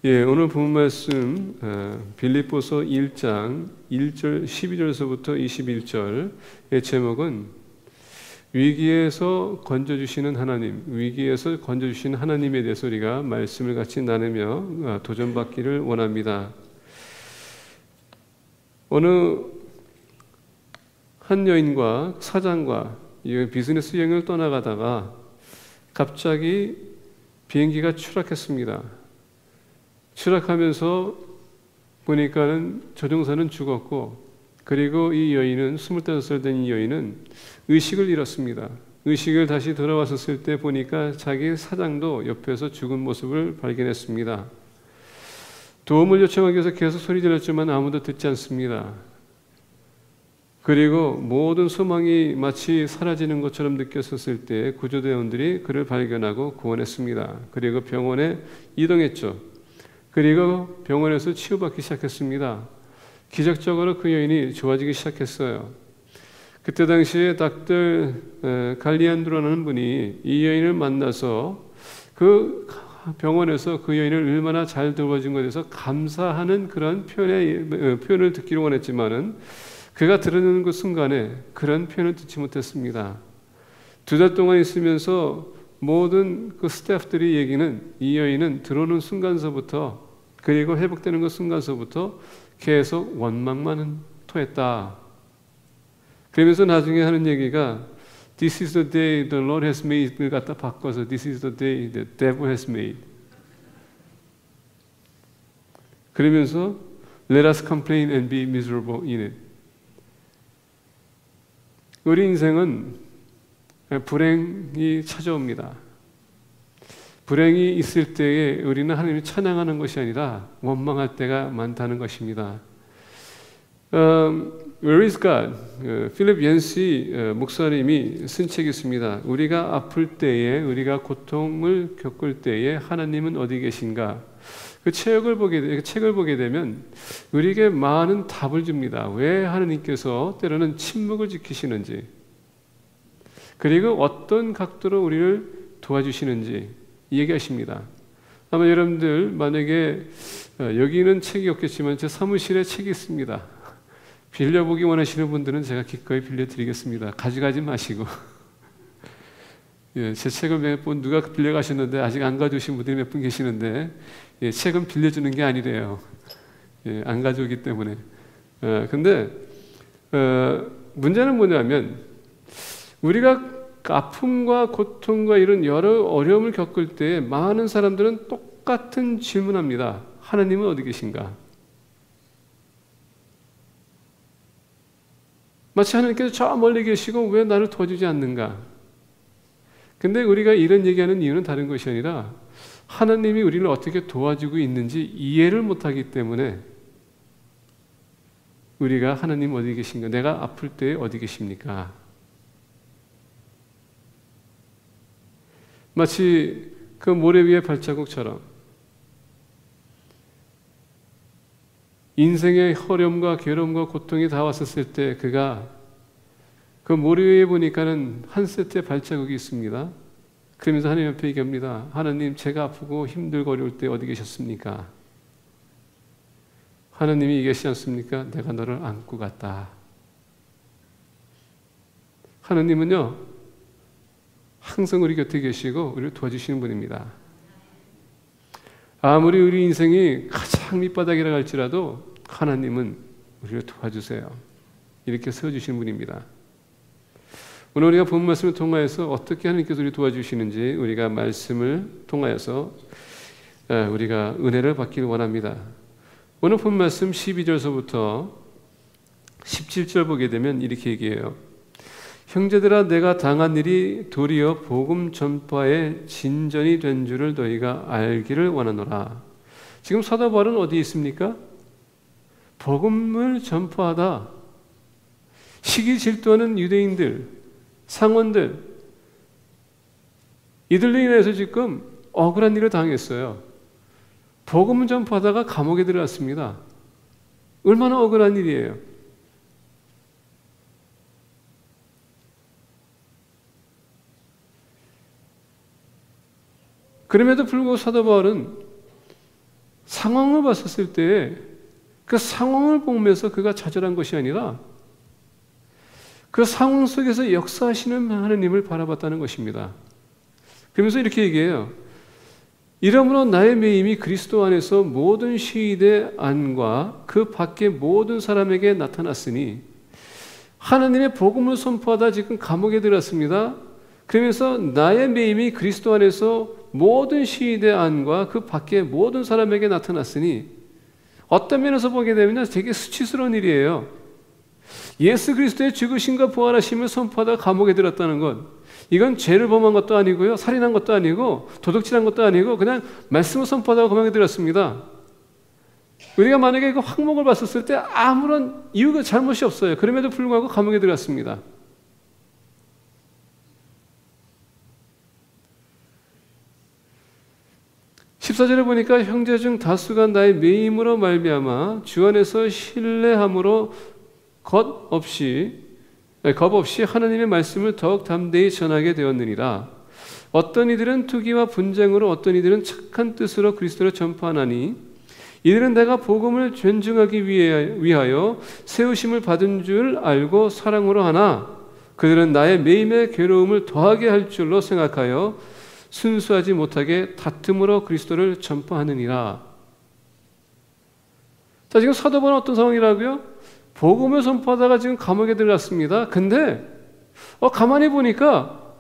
예, 오늘 본 말씀 빌립보서 1장 1절 12절에서부터 21절의 제목은 위기에서 건져주시는 하나님, 위기에서 건져주시는 하나님에 대해서 우리가 말씀을 같이 나누며 도전받기를 원합니다. 어느 한 여인과 사장과 비즈니스 여행을 떠나가다가 갑자기 비행기가 추락했습니다. 추락하면서 보니까는 조종사는 죽었고, 그리고 이 여인은 25살 된 이 여인은 의식을 잃었습니다. 의식을 다시 돌아왔었을 때 보니까 자기 사장도 옆에서 죽은 모습을 발견했습니다. 도움을 요청하기 위해서 계속 소리 질렀지만 아무도 듣지 않습니다. 그리고 모든 소망이 마치 사라지는 것처럼 느꼈었을 때 구조대원들이 그를 발견하고 구원했습니다. 그리고 병원에 이동했죠. 그리고 병원에서 치유받기 시작했습니다. 기적적으로 그 여인이 좋아지기 시작했어요. 그때 당시에 닥터 갈리안드로라는 분이 이 여인을 만나서 그 병원에서 그 여인을 얼마나 잘 돌봐준 것에 대해서 감사하는 그런 표현을 듣기를 원했지만은 그가 들은 그 순간에 그런 표현을 듣지 못했습니다. 2달 동안 있으면서 모든 그 스태프들이 얘기는 이 여인은 들어오는 순간서부터 그리고 회복되는 그 순간서부터 계속 원망만 토했다. 그러면서 나중에 하는 얘기가 This is the day the Lord has made를 갖다 바꿔서 This is the day the devil has made. 그러면서 Let us complain and be miserable in it. 우리 인생은 불행이 찾아옵니다. 불행이 있을 때에 우리는 하나님을 찬양하는 것이 아니라 원망할 때가 많다는 것입니다. Where is God? 필립 옌시 목사님이 쓴 책이 있습니다. 우리가 아플 때에, 우리가 고통을 겪을 때에 하나님은 어디 계신가? 그 책을 보게 되면 우리에게 많은 답을 줍니다. 왜 하나님께서 때로는 침묵을 지키시는지, 그리고 어떤 각도로 우리를 도와주시는지 얘기하십니다. 아마 여러분들 만약에 여기는 책이 없겠지만 제 사무실에 책이 있습니다. 빌려보기 원하시는 분들은 제가 기꺼이 빌려드리겠습니다. 가져가지 마시고 예, 제 책을 몇 번 누가 빌려가셨는데 아직 안 가져오신 분들이 몇 분 계시는데 예, 책은 빌려주는 게 아니래요. 예, 안 가져오기 때문에. 근데 문제는 뭐냐면 우리가 아픔과 고통과 이런 여러 어려움을 겪을 때 많은 사람들은 똑같은 질문합니다. 하나님은 어디 계신가? 마치 하나님께서 저 멀리 계시고 왜 나를 도와주지 않는가? 근데 우리가 이런 얘기하는 이유는 다른 것이 아니라 하나님이 우리를 어떻게 도와주고 있는지 이해를 못하기 때문에 우리가 하나님 어디 계신가? 내가 아플 때 어디 계십니까? 마치 그 모래 위의 발자국처럼 인생의 어려움과 괴로움과 고통이 다 왔었을 때 그가 그 모래 위에 보니까는 한 세트의 발자국이 있습니다. 그러면서 하나님 앞에 얘기합니다. 하나님, 제가 아프고 힘들고 어려울 때 어디 계셨습니까? 하나님이 얘기하시지 않습니까? 내가 너를 안고 갔다. 하나님은요 항상 우리 곁에 계시고 우리를 도와주시는 분입니다. 아무리 우리 인생이 가장 밑바닥이라 할지라도 하나님은 우리를 도와주세요. 이렇게 세워주시는 분입니다. 오늘 우리가 본 말씀을 통하여서 어떻게 하나님께서 우리를 도와주시는지 우리가 말씀을 통하여서 우리가 은혜를 받기를 원합니다. 오늘 본 말씀 12절서부터 17절 보게 되면 이렇게 얘기해요. 형제들아, 내가 당한 일이 도리어 복음 전파의 진전이 된 줄을 너희가 알기를 원하노라. 지금 사도 바울은 어디에 있습니까? 복음을 전파하다 시기 질투하는 유대인들, 상원들, 이들로 인해서 지금 억울한 일을 당했어요. 복음을 전파하다가 감옥에 들어갔습니다. 얼마나 억울한 일이에요. 그럼에도 불구하고 사도 바울은 상황을 봤었을 때 그 상황을 보면서 그가 좌절한 것이 아니라 그 상황 속에서 역사하시는 하나님을 바라봤다는 것입니다. 그러면서 이렇게 얘기해요. 이러므로 나의 매임이 그리스도 안에서 모든 시대 안과 그 밖의 모든 사람에게 나타났으니, 하나님의 복음을 선포하다 지금 감옥에 들었습니다. 그러면서 나의 매임이 그리스도 안에서 모든 시대 안과 그 밖의 모든 사람에게 나타났으니, 어떤 면에서 보게 되면 되게 수치스러운 일이에요. 예수 그리스도의 죽으심과 부활하심을 선포하다 감옥에 들었다는 것, 이건 죄를 범한 것도 아니고요, 살인한 것도 아니고 도둑질한 것도 아니고 그냥 말씀을 선포하다가 감옥에 들었습니다. 우리가 만약에 그 황목을 봤었을 때 아무런 이유가 잘못이 없어요. 그럼에도 불구하고 감옥에 들었습니다. (14절에) 보니까 형제 중 다수가 나의 매임으로 말미암아 주 안에서 신뢰함으로 겁 없이 하나님의 말씀을 더욱 담대히 전하게 되었느니라. 어떤 이들은 투기와 분쟁으로, 어떤 이들은 착한 뜻으로 그리스도를 전파하나니, 이들은 내가 복음을 존중하기 위하여 세우심을 받은 줄 알고 사랑으로 하나, 그들은 나의 매임의 괴로움을 더하게 할 줄로 생각하여 순수하지 못하게 다툼으로 그리스도를 전파하느니라. 자, 지금 사도 바울은 어떤 상황이라고요? 복음을 선포하다가 지금 감옥에 들어갔습니다. 근데 가만히 보니까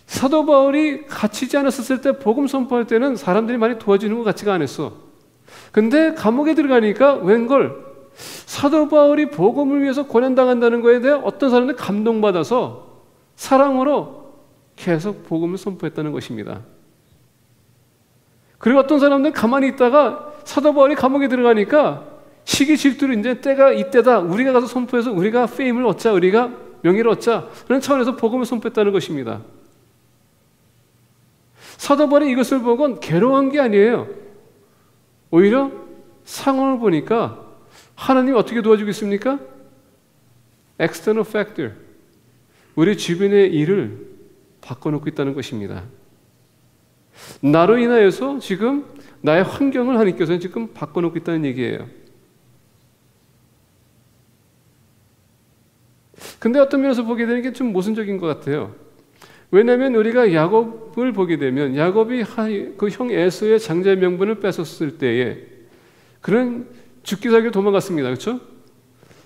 사도 바울이 갇히지 않았을 때, 복음 선포할 때는 사람들이 많이 도와주는 것 같지가 않았어. 근데 감옥에 들어가니까 웬걸, 사도 바울이 복음을 위해서 고난당한다는 거에 대해 어떤 사람들이 감동받아서 사랑으로 계속 복음을 선포했다는 것입니다. 그리고 어떤 사람들은 가만히 있다가 사도 바울이 감옥에 들어가니까 시기 질투로, 이제 때가 이때다, 우리가 가서 선포해서 우리가 페임을 얻자, 우리가 명예를 얻자, 그런 차원에서 복음을 선포했다는 것입니다. 사도 바울이 이것을 보곤 괴로운 게 아니에요. 오히려 상황을 보니까 하나님이 어떻게 도와주고 있습니까? external factor, 우리 주변의 일을 바꿔놓고 있다는 것입니다. 나로 인하여서 지금 나의 환경을 하나님께서는 지금 바꿔놓고 있다는 얘기예요. 근데 어떤 면에서 보게 되는 게 좀 모순적인 것 같아요. 왜냐하면 우리가 야곱을 보게 되면, 야곱이 그 형 에서의 장자의 명분을 뺏었을 때에 그는 죽기 살기 도망갔습니다. 그렇죠?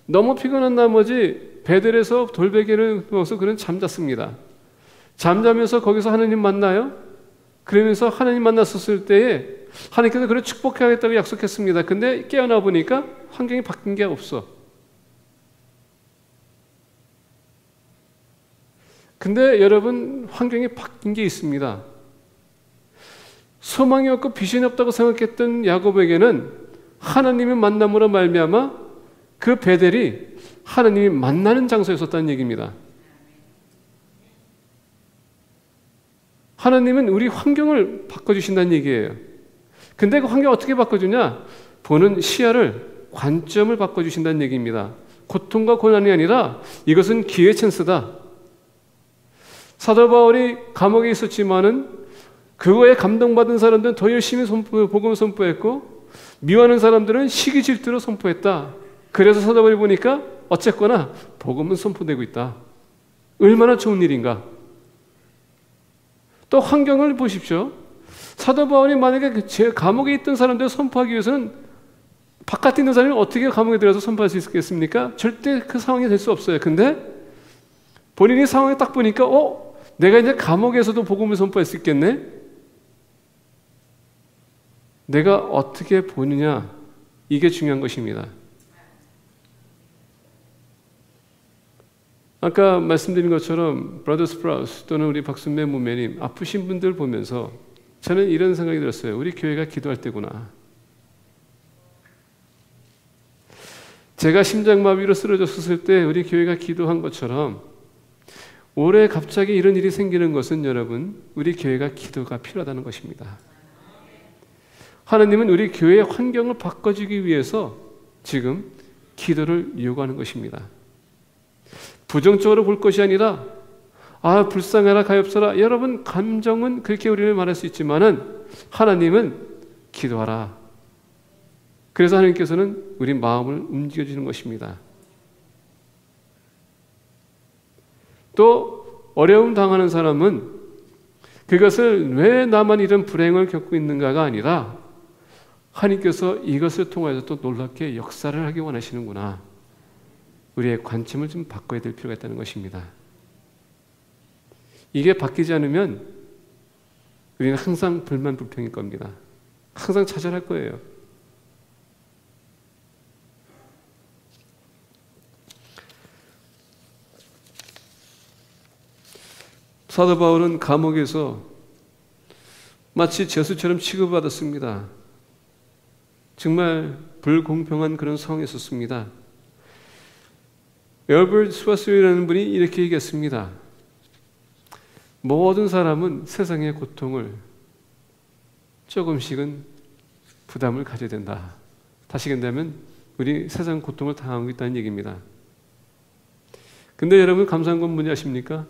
너무 피곤한 나머지 베델에서 돌베개를 누워서 그는 잠잤습니다. 잠자면서 거기서 하나님 만나요. 그러면서 하나님 만났었을 때에 하나님께서 그를 축복하겠다고 약속했습니다. 근데 깨어나 보니까 환경이 바뀐 게 없어. 근데 여러분, 환경이 바뀐 게 있습니다. 소망이 없고 비전이 없다고 생각했던 야곱에게는 하나님의 만남으로 말미암아 그 베델이 하나님이 만나는 장소였었다는 얘기입니다. 하나님은 우리 환경을 바꿔주신다는 얘기예요. 근데 그 환경을 어떻게 바꿔주냐? 보는 시야를, 관점을 바꿔주신다는 얘기입니다. 고통과 고난이 아니라 이것은 기회의 찬스다. 사도 바울이 감옥에 있었지만은 그거에 감동받은 사람들은 더 열심히 복음을 선포했고, 미워하는 사람들은 시기 질투로 선포했다. 그래서 사도 바울이 보니까 어쨌거나 복음은 선포되고 있다. 얼마나 좋은 일인가. 또 환경을 보십시오. 사도 바울이 만약에 감옥에 있던 사람들을 선포하기 위해서는 바깥에 있는 사람이 어떻게 감옥에 들어가서 선포할 수 있겠습니까? 절대 그 상황이 될 수 없어요. 근데 본인이 상황을 딱 보니까 내가 이제 감옥에서도 복음을 선포할 수 있겠네? 내가 어떻게 보느냐, 이게 중요한 것입니다. 아까 말씀드린 것처럼 브라더 스프라우스 또는 우리 박순매 무매님, 아프신 분들 보면서 저는 이런 생각이 들었어요. 우리 교회가 기도할 때구나. 제가 심장마비로 쓰러졌을 때 우리 교회가 기도한 것처럼 올해 갑자기 이런 일이 생기는 것은, 여러분, 우리 교회가 기도가 필요하다는 것입니다. 하나님은 우리 교회의 환경을 바꿔주기 위해서 지금 기도를 요구하는 것입니다. 부정적으로 볼 것이 아니라 불쌍해라, 가엾어라. 여러분, 감정은 그렇게 우리를 말할 수 있지만은 하나님은 기도하라. 그래서 하나님께서는 우리 마음을 움직여주는 것입니다. 또 어려움 당하는 사람은 그것을 왜 나만 이런 불행을 겪고 있는가가 아니라 하나님께서 이것을 통해서 또 놀랍게 역사를 하기 원하시는구나. 우리의 관점을 좀 바꿔야 될 필요가 있다는 것입니다. 이게 바뀌지 않으면 우리는 항상 불만 불평일 겁니다. 항상 좌절할 거예요. 사도 바울은 감옥에서 마치 죄수처럼 취급받았습니다. 정말 불공평한 그런 상황에 있었습니다. 엘버트 스와스리라는 분이 이렇게 얘기했습니다. 모든 사람은 세상의 고통을 조금씩은 부담을 가져야 된다. 다시 얘기한다면 우리 세상 고통을 당하고 있다는 얘기입니다. 근데 여러분 감사한 건 뭔지 아십니까?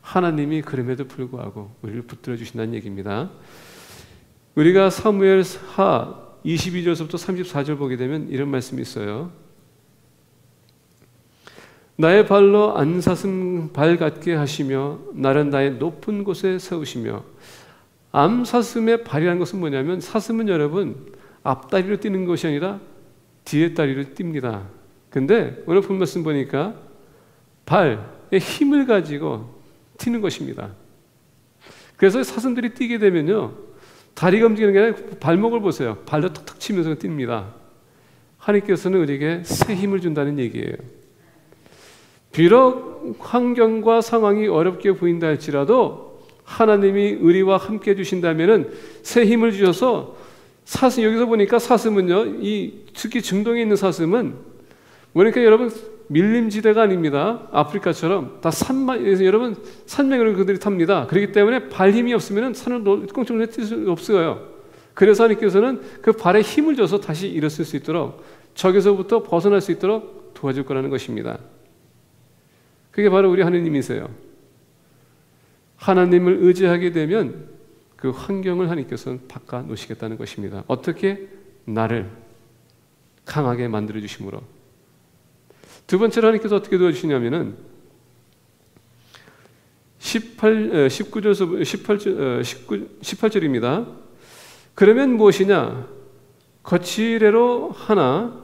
하나님이 그럼에도 불구하고 우리를 붙들어 주신다는 얘기입니다. 우리가 사무엘하 22절부터 34절 보게 되면 이런 말씀이 있어요. 나의 발로 암사슴 발 같게 하시며 나를 나의 높은 곳에 세우시며. 암사슴의 발이라는 것은 뭐냐면 사슴은 여러분 앞다리로 뛰는 것이 아니라 뒤에 다리로 뜁니다. 근데 오늘 본 말씀 보니까 발에 힘을 가지고 튀는 것입니다. 그래서 사슴들이 뛰게 되면요 다리가 움직이는 게 아니라 발목을 보세요. 발로 툭툭 치면서 뜁니다. 하나님께서는 우리에게 새 힘을 준다는 얘기예요. 비록 환경과 상황이 어렵게 보인다 할지라도 하나님이 우리와 함께 해주신다면 새 힘을 주셔서 사슴, 여기서 보니까 사슴은요, 특히 중동에 있는 사슴은 그러니까 여러분 밀림지대가 아닙니다. 아프리카처럼 다 여러분 산맥을 그들이 탑니다. 그렇기 때문에 발 힘이 없으면 산을 꽁충 뛸 수 없어요. 그래서 하나님께서는 그 발에 힘을 줘서 다시 일어설 수 있도록 저기서부터 벗어날 수 있도록 도와줄 거라는 것입니다. 그게 바로 우리 하나님이세요. 하나님을 의지하게 되면 그 환경을 하나님께서는 바꿔 놓으시겠다는 것입니다. 어떻게? 나를 강하게 만들어 주심으로. 두 번째로 하나님께서 어떻게 도와주시냐면은 18절입니다. 그러면 무엇이냐? 거칠애로 하나,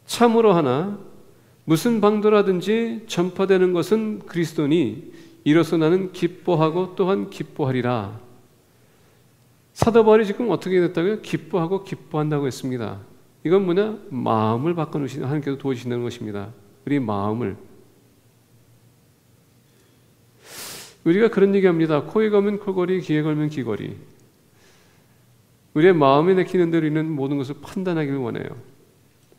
참으로 하나, 무슨 방도라든지 전파되는 것은 그리스도니 이로써 나는 기뻐하고 또한 기뻐하리라. 사도 바울이 지금 어떻게 됐다고요? 기뻐하고 기뻐한다고 했습니다. 이건 뭐냐? 마음을 바꿔놓으시는 하나님께서 도와주신다는 것입니다. 우리 마음을. 우리가 그런 얘기합니다. 코에 걸면 코걸이, 귀에 걸면 귀걸이. 우리의 마음에 내키는 대로 있는 모든 것을 판단하기를 원해요.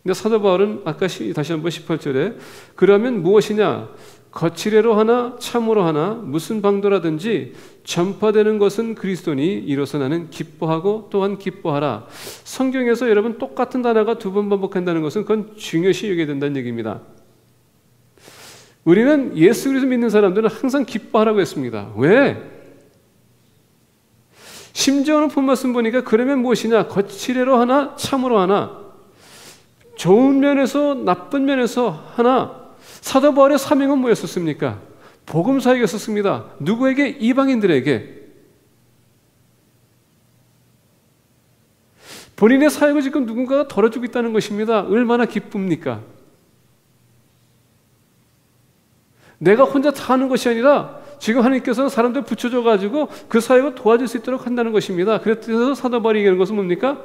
근데 사도 바울은 아까 다시 한번 18절에 그러면 무엇이냐? 거칠애로 하나, 참으로 하나, 무슨 방도라든지 전파되는 것은 그리스도니 이로써 나는 기뻐하고 또한 기뻐하라. 성경에서 여러분 똑같은 단어가 두 번 반복한다는 것은 그건 중요시 여겨야 된다는 얘기입니다. 우리는 예수 그리스도 믿는 사람들은 항상 기뻐하라고 했습니다. 왜? 심지어는 본 말씀 보니까 그러면 무엇이냐? 거칠애로 하나, 참으로 하나. 좋은 면에서 나쁜 면에서 하나. 사도 바울의 사명은 뭐였었습니까? 복음 사역이었습니다. 누구에게? 이방인들에게. 본인의 사역을 지금 누군가가 덜어주고 있다는 것입니다. 얼마나 기쁩니까? 내가 혼자 다 하는 것이 아니라 지금 하나님께서는 사람들 붙여줘가지고 그 사역을 도와줄 수 있도록 한다는 것입니다. 그래서 사도 바울이 얘기하는 것은 뭡니까?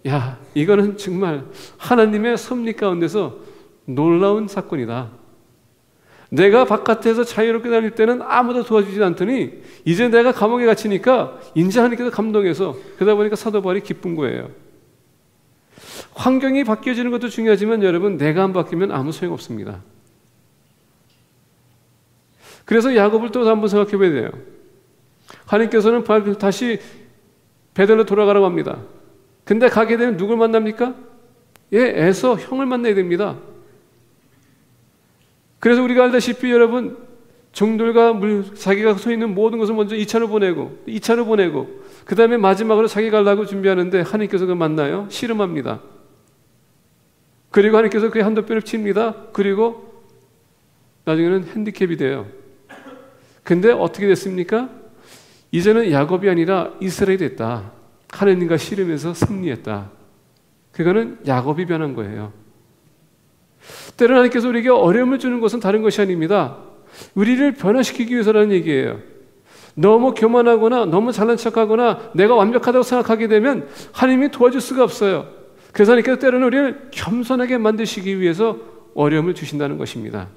야, 이거는 정말 하나님의 섭리 가운데서 놀라운 사건이다. 내가 바깥에서 자유롭게 다닐 때는 아무도 도와주지 않더니 이제 내가 감옥에 갇히니까 인제 하나님께서 감동해서 그러다 보니까 사도 바울이 기쁜 거예요. 환경이 바뀌어지는 것도 중요하지만 여러분 내가 안 바뀌면 아무 소용없습니다. 그래서 야곱을 또 한번 생각해 봐야 돼요. 하나님께서는 다시 베들로 돌아가라고 합니다. 근데 가게 되면 누굴 만납니까? 에서 형을 만나야 됩니다. 그래서 우리가 알다시피 여러분 종들과 자기가 서 있는 모든 것을 먼저 2차로 보내고 그 다음에 마지막으로 자기 가려고 준비하는데 하나님께서 그 만나요? 씨름합니다. 그리고 하나님께서 그의 한도뼈를 칩니다. 그리고 나중에는 핸디캡이 돼요. 근데 어떻게 됐습니까? 이제는 야곱이 아니라 이스라엘이 됐다. 하나님과 씨름해서 승리했다. 그거는 야곱이 변한 거예요. 때로는 하나님께서 우리에게 어려움을 주는 것은 다른 것이 아닙니다. 우리를 변화시키기 위해서라는 얘기예요. 너무 교만하거나 너무 잘난 척하거나 내가 완벽하다고 생각하게 되면 하나님이 도와줄 수가 없어요. 그래서 하나님께서 때로는 우리를 겸손하게 만드시기 위해서 어려움을 주신다는 것입니다.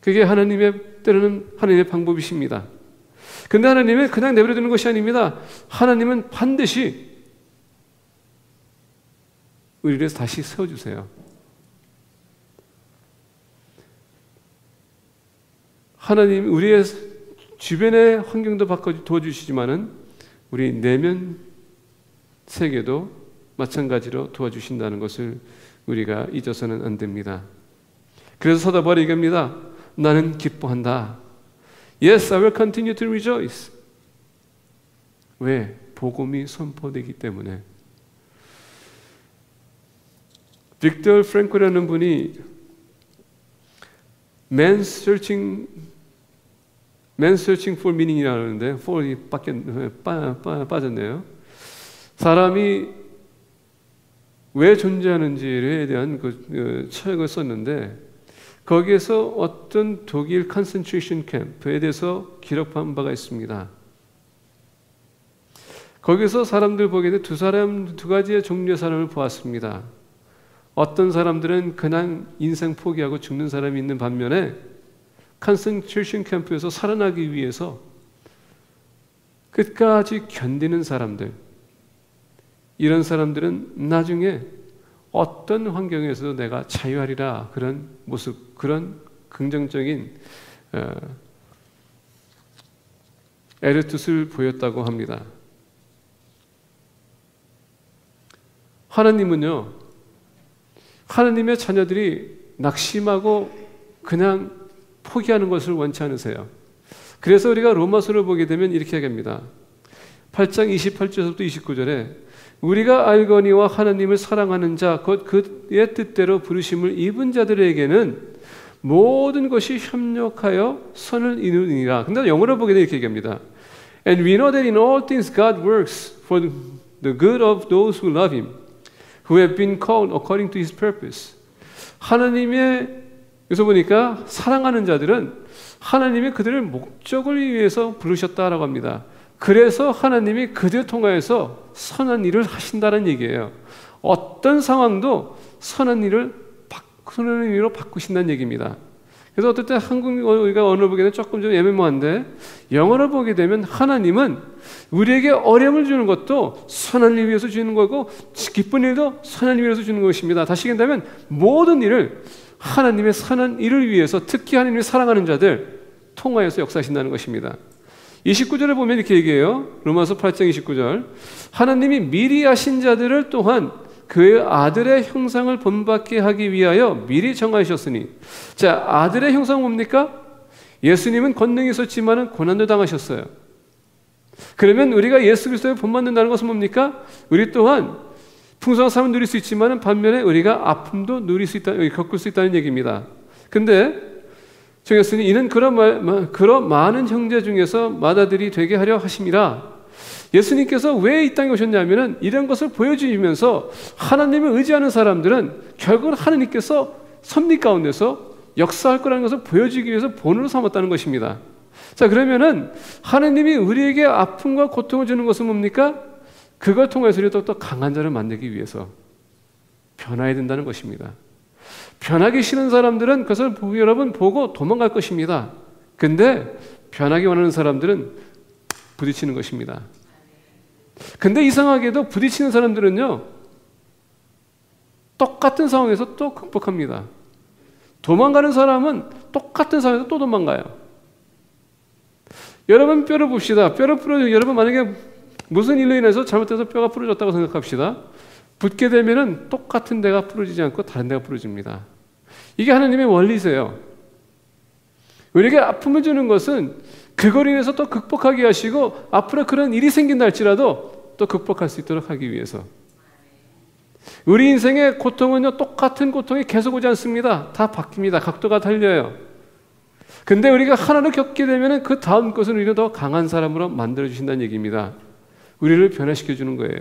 그게 때로는 하나님의 방법이십니다. 근데 하나님은 그냥 내버려두는 것이 아닙니다. 하나님은 반드시 우리를 다시 세워주세요. 하나님 우리의 주변의 환경도 바꿔 도와주시지만은 우리 내면 세계도 마찬가지로 도와주신다는 것을 우리가 잊어서는 안 됩니다. 그래서 사도 바울이 얘기합니다. 나는 기뻐한다. Yes, I will continue to rejoice. 왜? 복음이 선포되기 때문에. 빅터 프랭클이라는 분이 Man's searching for meaning이라는데 for이 빠졌네요. 사람이 왜 존재하는지에 대한 그 책을 썼는데 거기에서 어떤 독일 컨센트레이션 캠프에 대해서 기록한 바가 있습니다. 거기서 사람들 보게 돼 두 가지의 종류의 사람을 보았습니다. 어떤 사람들은 그냥 인생 포기하고 죽는 사람이 있는 반면에 컨센트레이션 캠프에서 살아나기 위해서 끝까지 견디는 사람들, 이런 사람들은 나중에 어떤 환경에서도 내가 자유하리라 그런 모습, 그런 긍정적인 에르투스를 보였다고 합니다. 하나님은요, 하나님의 자녀들이 낙심하고 그냥 포기하는 것을 원치 않으세요. 그래서 우리가 로마서를 보게 되면 이렇게 얘기합니다. 8장 28절부터 29절에 우리가 알거니와 하나님을 사랑하는 자 곧 그의 뜻대로 부르심을 입은 자들에게는 모든 것이 협력하여 선을 이루니라. 근데 영어로 보게 되면 이렇게 얘기합니다. And we know that in all things God works for the good of those who love Him, who have been called according to His purpose. 하나님의, 여기서 보니까 사랑하는 자들은 하나님이 그들을 목적을 위해서 부르셨다라고 합니다. 그래서 하나님이 그들 통하여서 선한 일을 하신다는 얘기예요. 어떤 상황도 선한 일로 바꾸신다는 얘기입니다. 그래서 어떨 때 우리가 언어를 보게 되면 조금 좀 애매모호한데 영어를 보게 되면 하나님은 우리에게 어려움을 주는 것도 선한 일 위해서 주는 거고 기쁜 일도 선한 일 위해서 주는 것입니다. 다시 얘기한다면 모든 일을 하나님의 선한 일을 위해서 특히 하나님을 사랑하는 자들 통하여서 역사하신다는 것입니다. 29절에 보면 이렇게 얘기해요. 로마서 8장 29절. 하나님이 미리 아신 자들을 또한 그의 아들의 형상을 본받게 하기 위하여 미리 정하셨으니. 자, 아들의 형상은 뭡니까? 예수님은 권능이 있었지만 고난도 당하셨어요. 그러면 우리가 예수 그리스도를 본받는다는 것은 뭡니까? 우리 또한 풍성한 삶을 누릴 수 있지만 반면에 우리가 아픔도 겪을 수 있다는 얘기입니다. 근데 주 예수님 이는 그런 많은 형제 중에서 맏아들이 되게 하려 하심이라. 예수님께서 왜 이 땅에 오셨냐면은 이런 것을 보여주시면서 하나님을 의지하는 사람들은 결국은 하나님께서 섭리 가운데서 역사할 거라는 것을 보여주기 위해서 본으로 삼았다는 것입니다. 자, 그러면은 하나님이 우리에게 아픔과 고통을 주는 것은 뭡니까? 그걸 통해서 우리가 또 강한 자를 만들기 위해서 변화해야 된다는 것입니다. 변하기 싫은 사람들은 그것을 여러분 보고 도망갈 것입니다. 근데 변하기 원하는 사람들은 부딪히는 것입니다. 근데 이상하게도 부딪히는 사람들은요, 똑같은 상황에서 또 극복합니다. 도망가는 사람은 똑같은 상황에서 또 도망가요. 여러분 뼈를 봅시다. 여러분 만약에 무슨 일로 인해서 잘못해서 뼈가 부러졌다고 생각합시다. 붙게 되면은 똑같은 데가 부러지지 않고 다른 데가 부러집니다. 이게 하나님의 원리세요. 우리에게 아픔을 주는 것은 그걸 인해서 또 극복하게 하시고 앞으로 그런 일이 생긴다 할지라도 또 극복할 수 있도록 하기 위해서. 우리 인생의 고통은요, 똑같은 고통이 계속 오지 않습니다. 다 바뀝니다. 각도가 달려요. 근데 우리가 하나를 겪게 되면 그 다음 것은 우리를 더 강한 사람으로 만들어주신다는 얘기입니다. 우리를 변화시켜주는 거예요.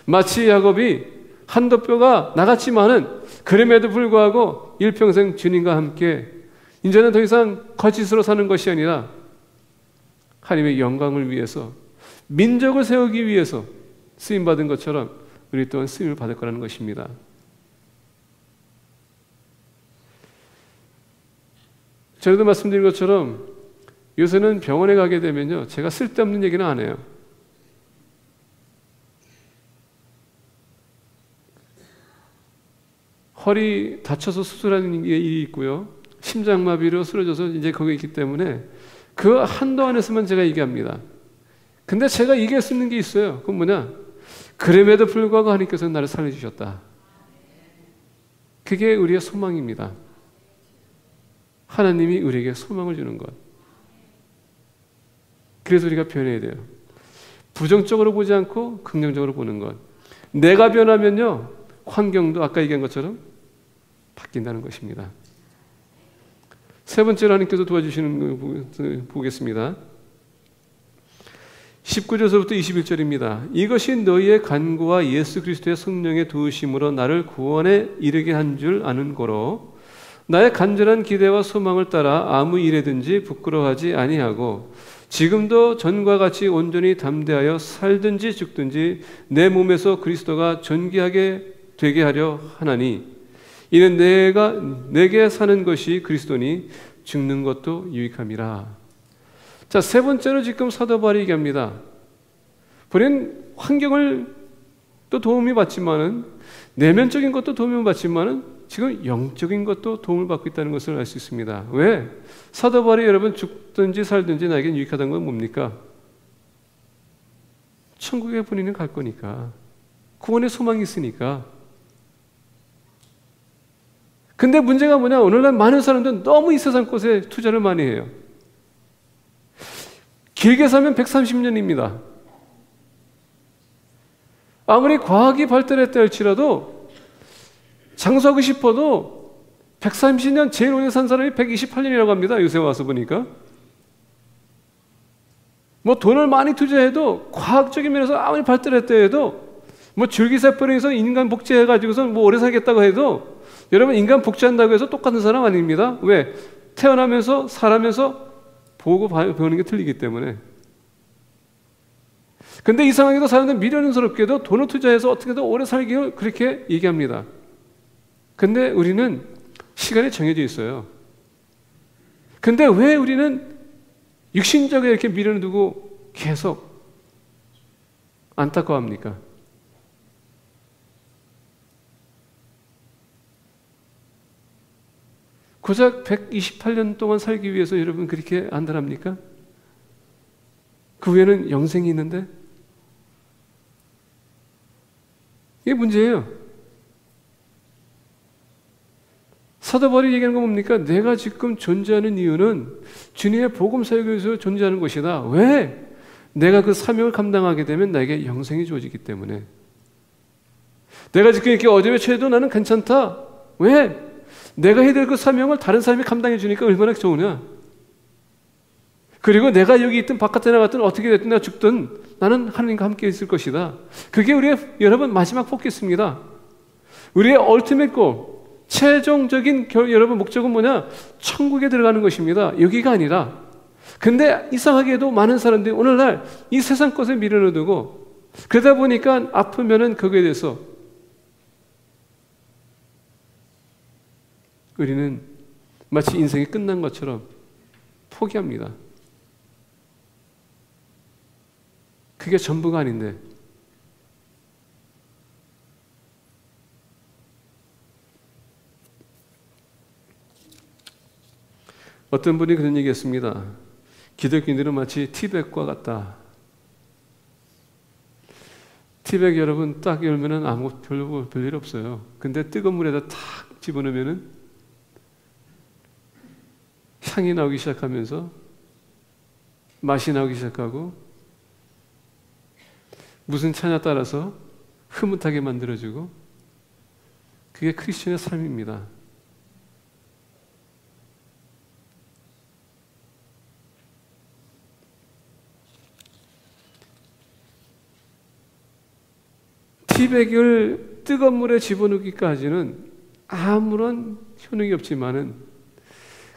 마치 야곱이 한도뼈가 나갔지만은 그럼에도 불구하고 일평생 주님과 함께 이제는 더 이상 거짓으로 사는 것이 아니라 하나님의 영광을 위해서, 민족을 세우기 위해서 쓰임받은 것처럼 우리 또한 쓰임을 받을 거라는 것입니다. 전에도 말씀드린 것처럼 요새는 병원에 가게 되면요, 제가 쓸데없는 얘기는 안 해요. 허리 다쳐서 수술하는 일이 있고요, 심장마비로 쓰러져서 이제 거기 있기 때문에 그 한도 안에서만 제가 얘기합니다. 근데 제가 얘기할 수 있는 게 있어요. 그건 뭐냐? 그럼에도 불구하고 하나님께서 나를 살려주셨다. 그게 우리의 소망입니다. 하나님이 우리에게 소망을 주는 것. 그래서 우리가 변해야 돼요. 부정적으로 보지 않고 긍정적으로 보는 것. 내가 변하면요, 환경도 아까 얘기한 것처럼 바뀐다는 것입니다. 세 번째로 하나님께서 도와주시는 거 보겠습니다. 19절서부터 21절입니다. 이것이 너희의 간구와 예수 그리스도의 성령의 도우심으로 나를 구원에 이르게 한 줄 아는 고로 나의 간절한 기대와 소망을 따라 아무 일에든지 부끄러워하지 아니하고 지금도 전과 같이 온전히 담대하여 살든지 죽든지 내 몸에서 그리스도가 존귀하게 되게 하려 하나니 이는 내게 사는 것이 그리스도니 죽는 것도 유익함이라. 자, 세 번째로 지금 사도 바울이 얘기합니다. 우리는 환경을 또 도움이 받지만은, 내면적인 것도 도움을 받지만은 지금 영적인 것도 도움을 받고 있다는 것을 알 수 있습니다. 왜? 사도 바울이 여러분 죽든지 살든지 나에게 유익하다는 건 뭡니까? 천국에 본인은 갈 거니까, 구원의 소망이 있으니까. 근데 문제가 뭐냐? 오늘날 많은 사람들은 너무 이 세상 것에 투자를 많이 해요. 길게 살면 130년입니다. 아무리 과학이 발달했다 할지라도 장수하고 싶어도 130년 제일 오래 산 사람이 128년이라고 합니다. 요새 와서 보니까. 뭐 돈을 많이 투자해도 과학적인 면에서 아무리 발달했다 해도 뭐 줄기세포에서 인간 복제해가지고서 뭐 오래 살겠다고 해도 여러분 인간 복제한다고 해서 똑같은 사람 아닙니다. 왜? 태어나면서 살아면서 보고 배우는 게 틀리기 때문에. 근데 이상하게도 사람들은 미련스럽게도 돈을 투자해서 어떻게든 오래 살기를 그렇게 얘기합니다. 근데 우리는 시간이 정해져 있어요. 근데 왜 우리는 육신적에 이렇게 미련을 두고 계속 안타까워합니까? 고작 128년 동안 살기 위해서 여러분 그렇게 안달합니까? 그 후에는 영생이 있는데? 이게 문제예요. 사도 바울이 얘기하는 건 뭡니까? 내가 지금 존재하는 이유는 주님의 복음 사역을 위해서 존재하는 것이다. 왜? 내가 그 사명을 감당하게 되면 나에게 영생이 주어지기 때문에. 내가 지금 이렇게 어디에 처해도 나는 괜찮다. 왜? 내가 해야 될 그 사명을 다른 사람이 감당해 주니까 얼마나 좋으냐. 그리고 내가 여기 있든 바깥에 나갔든 어떻게 됐든 내가 죽든 나는 하나님과 함께 있을 것이다. 그게 우리의 여러분 마지막 포커스입니다. 우리의 얼티밋 골, 최종적인 여러분 목적은 뭐냐? 천국에 들어가는 것입니다. 여기가 아니라. 근데 이상하게도 많은 사람들이 오늘날 이 세상 것에 미련을 두고 그러다 보니까 아프면은 거기에 대해서 우리는 마치 인생이 끝난 것처럼 포기합니다. 그게 전부가 아닌데. 어떤 분이 그런 얘기했습니다. 기독교인들은 마치 티백과 같다. 티백 여러분 딱 열면은 아무 별일 없어요. 근데 뜨거운 물에다 탁 집어넣으면은 향이 나오기 시작하면서 맛이 나오기 시작하고 무슨 차냐 따라서 흐뭇하게 만들어주고 그게 크리스천의 삶입니다. 티백을 뜨거운 물에 집어넣기까지는 아무런 효능이 없지만은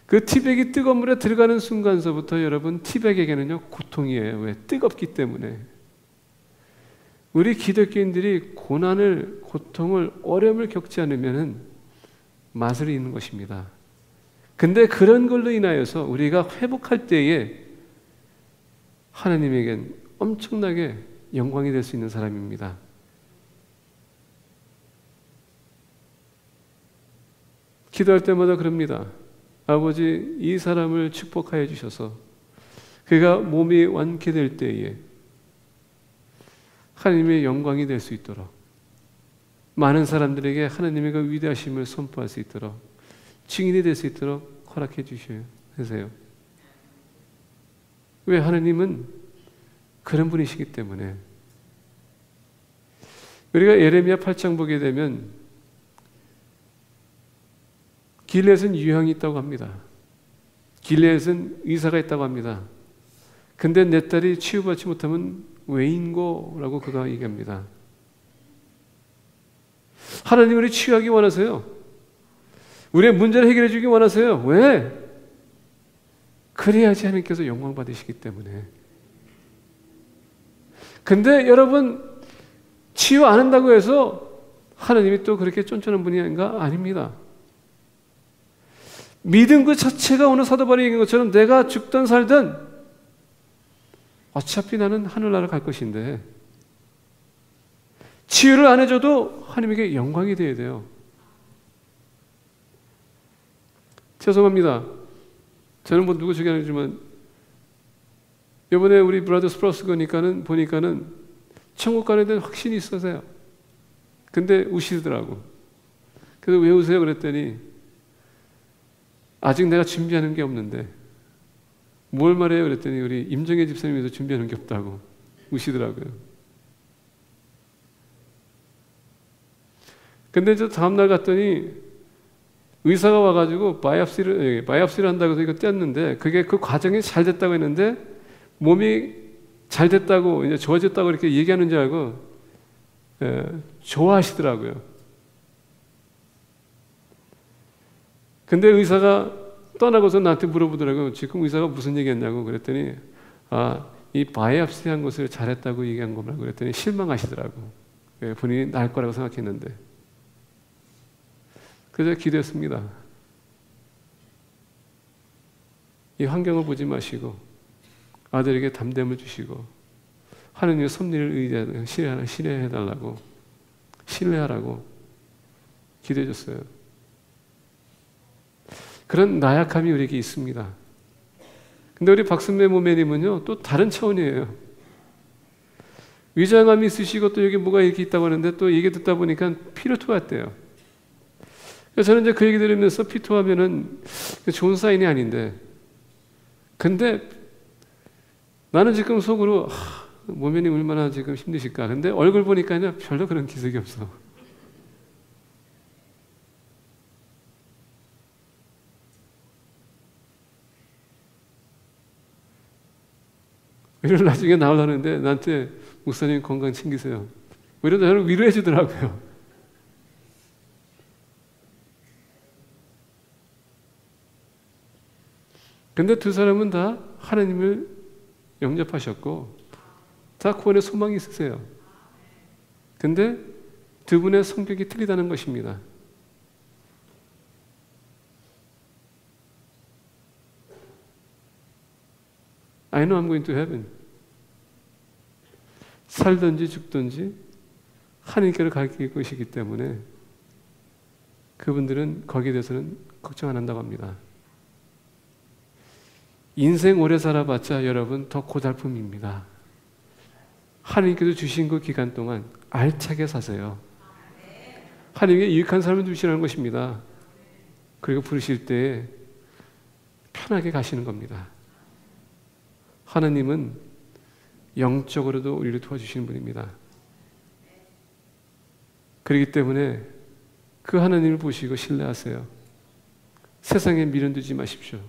그 티백이 뜨거운 물에 들어가는 순간서부터 여러분 티백에게는요 고통이에요. 왜? 뜨겁기 때문에. 우리 기독교인들이 고난을, 고통을, 어려움을 겪지 않으면은 맛을 잃는 것입니다. 근데 그런 걸로 인하여서 우리가 회복할 때에 하나님에겐 엄청나게 영광이 될 수 있는 사람입니다. 기도할 때마다 그럽니다. 아버지, 이 사람을 축복하여 주셔서 그가 몸이 완쾌될 때에 하나님의 영광이 될 수 있도록 많은 사람들에게 하나님의 그 위대하심을 선포할 수 있도록 증인이 될 수 있도록 허락해 주세요. 왜? 하나님은 그런 분이시기 때문에. 우리가 예레미야 8장 보게 되면 길렛은 유형이 있다고 합니다. 길렛은 의사가 있다고 합니다. 근데 내 딸이 치유받지 못하면 왜인고라고 그가 얘기합니다. 하나님 우리 치유하기 원하세요. 우리의 문제를 해결해 주기 원하세요. 왜? 그래야지 하나님께서 영광 받으시기 때문에. 근데 여러분 치유 안 한다고 해서 하나님이 또 그렇게 쫀쫀한 분이 아닌가? 아닙니다. 믿음 그 자체가 오늘 사도 바울이 얘기한 것처럼 내가 죽든 살든 어차피 나는 하늘나라 갈 것인데 치유를 안 해줘도 하나님에게 영광이 되어야 돼요. 죄송합니다. 저는 뭐 누구 저기 아니지만 이번에 우리 브라더스 플러스 보니까는 천국 가는 데는 확신이 있어서요. 근데 우시더라고. 그래서 왜 우세요? 그랬더니 아직 내가 준비하는 게 없는데 뭘 말해요? 그랬더니 우리 임정혜 집사님에서 준비하는 게 없다고 우시더라고요. 근데 저 다음날 갔더니 의사가 와가지고 바이옵시를 한다고 해서 이거 뗐는데 그게 그 과정이 잘 됐다고 했는데 몸이 잘 됐다고 이제 좋아졌다고 이렇게 얘기하는 줄 알고 좋아하시더라고요. 근데 의사가 떠나고서 나한테 물어보더라고요. 지금 의사가 무슨 얘기했냐고 그랬더니 이 바이옵시 한 것을 잘했다고 얘기한 거라고 그랬더니 실망하시더라고. 본인이 나을 거라고 생각했는데. 그래서 기도했습니다. 이 환경을 보지 마시고 아들에게 담대함을 주시고 하느님의 섭리를 신뢰해달라고 신뢰하라고 기도해 줬어요. 그런 나약함이 우리에게 있습니다. 근데 우리 박순매 모매님은요 또 다른 차원이에요. 위장암이 있으시고 또 여기 뭐가 이렇게 있다고 하는데 또 얘기 듣다 보니까 피를 토했대요. 그래서 저는 이제 그 얘기 들으면서 피 토하면은 좋은 사인이 아닌데 근데 나는 지금 속으로 모매님 얼마나 지금 힘드실까. 근데 얼굴 보니까요 별로 그런 기색이 없어. 이런 나중에 나오려는데 나한테 목사님 건강 챙기세요. 이러다 저를 위로해 주더라고요. 근데 두 사람은 다 하나님을 영접하셨고 다 구원의 소망이 있으세요. 근데 두 분의 성격이 틀리다는 것입니다. I know I'm going to heaven. 살든지 죽든지 하나님께로 갈 것이기 때문에 그분들은 거기에 대해서는 걱정 안 한다고 합니다. 인생 오래 살아봤자 여러분 더 고달픔입니다. 하나님께서 주신 그 기간 동안 알차게 사세요. 하나님께 유익한 삶을 누리시라는 것입니다. 그리고 부르실 때 편하게 가시는 겁니다. 하나님은 영적으로도 우리를 도와주시는 분입니다. 그렇기 때문에 그 하나님을 보시고 신뢰하세요. 세상에 미련 두지 마십시오.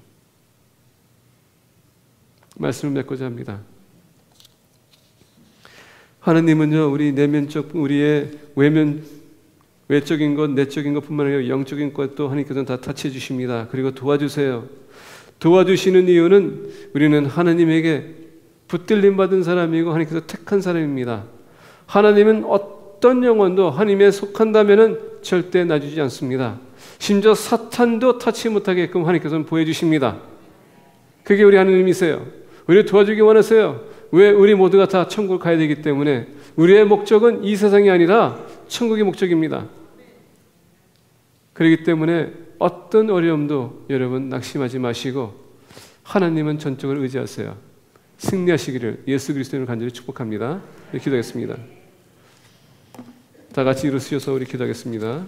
말씀을 맺고자 합니다. 하나님은요, 우리 내면적, 우리의 외적인 것, 내적인 것뿐만 아니라 영적인 것도 하나님께서는 다 터치해 주십니다. 그리고 도와주세요. 도와주시는 이유는 우리는 하나님에게 붙들림 받은 사람이고 하나님께서 택한 사람입니다. 하나님은 어떤 영혼도 하나님에 속한다면 절대 놔주지 않습니다. 심지어 사탄도 터치 못하게끔 하나님께서는 보여주십니다. 그게 우리 하나님이세요. 우리를 도와주기 원하세요. 왜? 우리 모두가 다 천국을 가야 되기 때문에 우리의 목적은 이 세상이 아니라 천국의 목적입니다. 그렇기 때문에 어떤 어려움도 여러분 낙심하지 마시고 하나님은 전적으로 의지하세요. 승리하시기를 예수 그리스도를 간절히 축복합니다. 기도하겠습니다. 다 같이 일어서셔서 우리 기도하겠습니다.